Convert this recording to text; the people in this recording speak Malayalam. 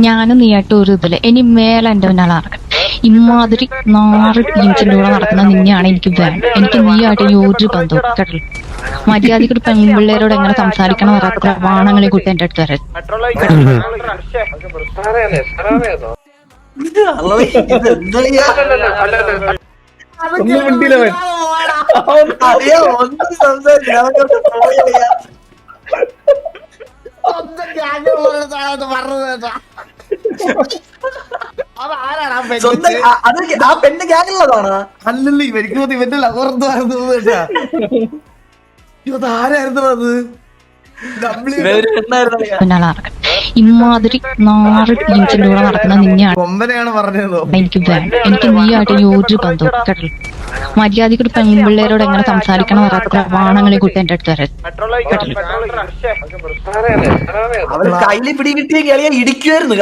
ഞാനും നീയായിട്ട് ഒരു ഇതില് ഇനി മേലെ എന്റെ പിന്നാലെ നടക്കണം. ഇമാതിരി 4 ടീംസിന്റെ കൂടെ നടക്കുന്ന നിന്നെയാണ് എനിക്ക് വേണ്ടത്. എനിക്ക് നീയായിട്ട് ഇനി ഒരു ബന്ധവും കേട്ടല്ലോ. മര്യാദയ്ക്ക് ഒരു പെൺപിള്ളേരോട് എങ്ങനെ സംസാരിക്കണം പറയാത്ത വാണങ്ങളെ കൂട്ടി എന്റെ അടുത്ത് വരരുത്. പെണ്ണ് ഗ്യാങ്ങുള്ളതാണ്. അല്ലല്ലോ ഇവർക്ക് ഇവന്റെ ലവർന്ന് ആരായിരുന്നു അത്? പിന്നാലെ നടക്കണം. ഇമാതിരി 4 ടീംസിന്റെ കൂടെ നടക്കുന്ന നിന്നെയാണ് കൊമ്പനെയാണ് പറഞ്ഞതോ? എനിക്ക് വേണ്ടത്. എനിക്ക് നീയായിട്ട് ഇനി ഒരു ബന്ധവും കേട്ടല്ലോ. മര്യാദയ്ക്ക് ഒരു പെൺപിള്ളേരോട് എങ്ങനെ സംസാരിക്കണം പറയാത്ത വാണങ്ങളെ കൂട്ടി എന്റെ അടുത്ത് വരരുത്. അവര് കയ്യില് പിടി കിട്ടിയ കളിയെ ഇടിക്കുവായിരുന്നു.